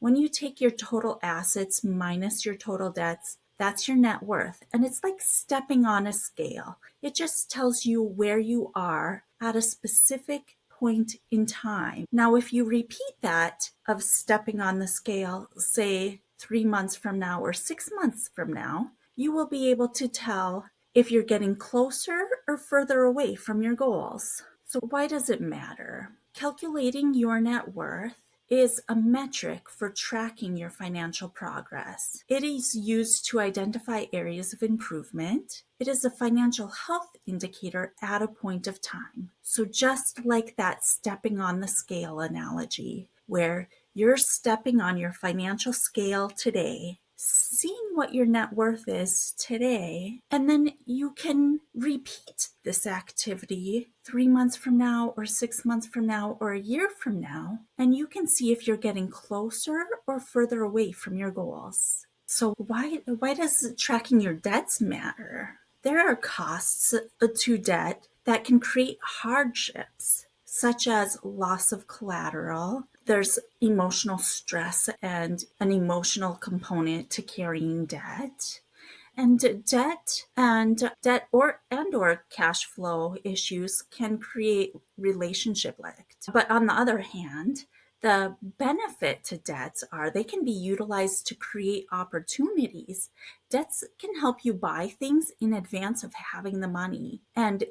When you take your total assets minus your total debts, that's your net worth. And it's like stepping on a scale. It just tells you where you are at a specific point in time. Now, if you repeat that of stepping on the scale, say 3 months from now or 6 months from now, you will be able to tell if you're getting closer or further away from your goals. So why does it matter? Calculating your net worth is a metric for tracking your financial progress. It is used to identify areas of improvement. It is a financial health indicator at a point of time. So just like that stepping on the scale analogy, where you're stepping on your financial scale today, seeing what your net worth is today, and then you can repeat this activity 3 months from now or 6 months from now or a year from now, and you can see if you're getting closer or further away from your goals. So why does tracking your debts matter? There are costs to debt that can create hardships, such as loss of collateral. There's emotional stress and an emotional component to carrying debt. And debt or cash flow issues can create relationship neglect. But on the other hand, the benefit to debts are they can be utilized to create opportunities. Debts can help you buy things in advance of having the money, and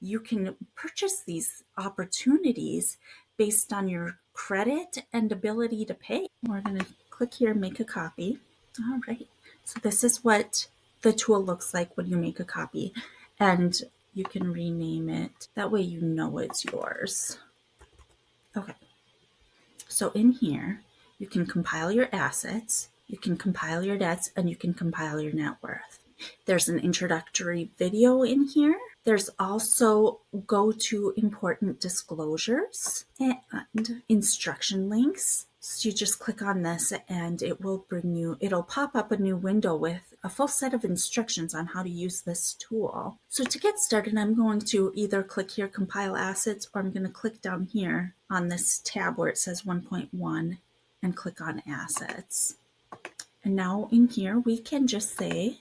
you can purchase these opportunities based on your credit and ability to pay. We're going to click here, make a copy. All right. So this is what the tool looks like when you make a copy, and you can rename it. That way you know it's yours. Okay. So in here, you can compile your assets, you can compile your debts, and you can compile your net worth. There's an introductory video in here. There's also go to important disclosures and instruction links. So you just click on this and it'll pop up a new window with a full set of instructions on how to use this tool. So to get started, I'm going to either click here, compile assets, or I'm going to click down here on this tab where it says 1.1 and click on assets. And now in here, we can just say,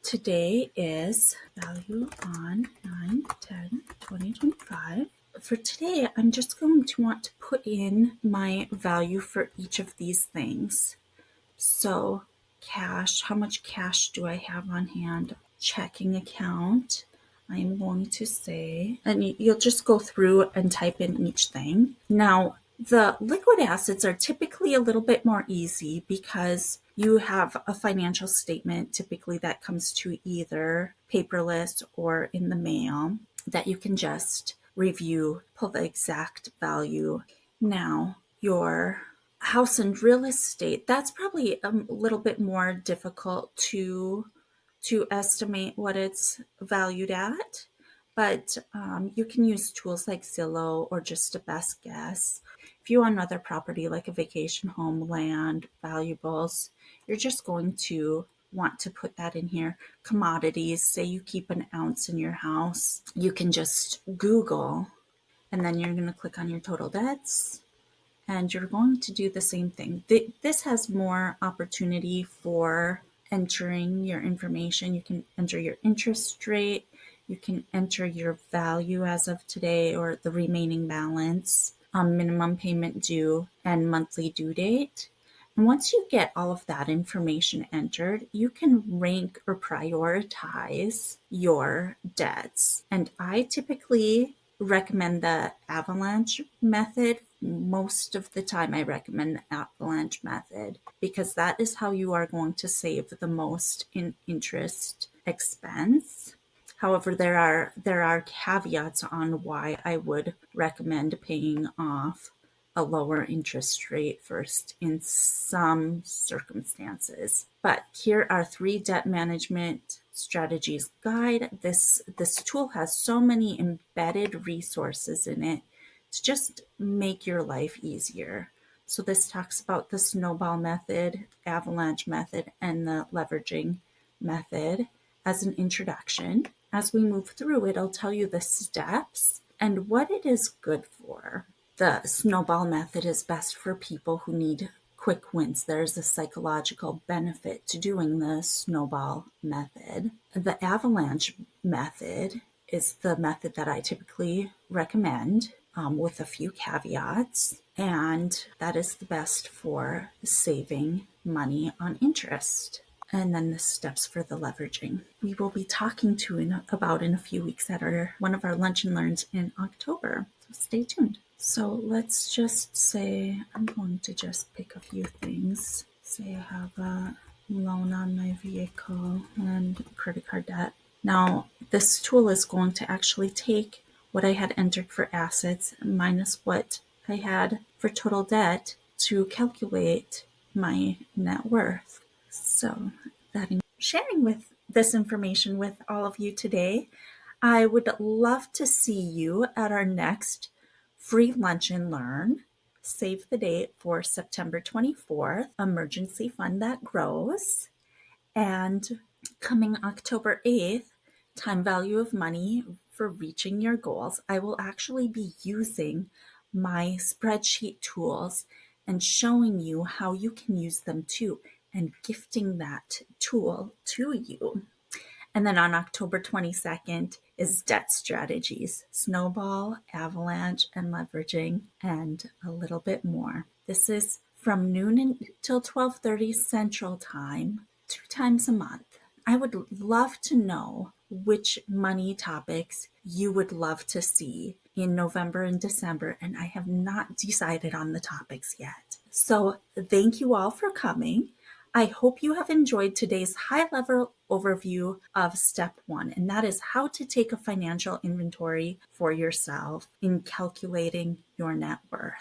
today is value on 9/10/2025. For today, I'm just going to want to put in my value for each of these things. So cash, how much cash do I have on hand? Checking account, I'm going to say, and you'll just go through and type in each thing. Now, the liquid assets are typically a little bit more easy because you have a financial statement typically that comes to either paperless or in the mail that you can just review, pull the exact value. Now, your house and real estate, that's probably a little bit more difficult to estimate what it's valued at, but you can use tools like Zillow or just a best guess. If you own another property like a vacation home, land, valuables, you're just going to want to put that in here. Commodities, say you keep an ounce in your house, you can just Google, and then you're going to click on your total debts, and you're going to do the same thing. This has more opportunity for entering your information. You can enter your interest rate, you can enter your value as of today or the remaining balance, minimum payment due, and monthly due date. And once you get all of that information entered, you can rank or prioritize your debts. And I typically recommend the Avalanche method. Most of the time I recommend the Avalanche method because that is how you are going to save the most in interest expense. However, there are caveats on why I would recommend paying off a lower interest rate first in some circumstances. But here are 3 debt management strategies guide. This tool has so many embedded resources in it to just make your life easier. So this talks about the Snowball method, Avalanche method, and the leveraging method as an introduction. As we move through, it'll tell you the steps and what it is good for. The Snowball method is best for people who need quick wins. There's a psychological benefit to doing the snowball method. The avalanche method is the method that I typically recommend, with a few caveats, and that is the best for saving money on interest. And then the steps for the leveraging. We will be talking about in a few weeks at one of our lunch and learns in October. So stay tuned. So let's just say, I'm going to just pick a few things. Say I have a loan on my vehicle and credit card debt. Now, this tool is going to actually take what I had entered for assets minus what I had for total debt to calculate my net worth. So that sharing with this information with all of you today. I would love to see you at our next free lunch and learn. Save the date for September 24th, Emergency Fund That Grows. And coming October 8th, Time Value of Money for Reaching Your Goals. I will actually be using my spreadsheet tools and showing you how you can use them too, and gifting that tool to you. And then on October 22nd is Debt Strategies, Snowball, Avalanche, and Leveraging, and a little bit more. This is from noon until 12:30 Central Time, 2 times a month. I would love to know which money topics you would love to see in November and December, and I have not decided on the topics yet. So thank you all for coming. I hope you have enjoyed today's high-level overview of step 1, and that is how to take a financial inventory for yourself in calculating your net worth.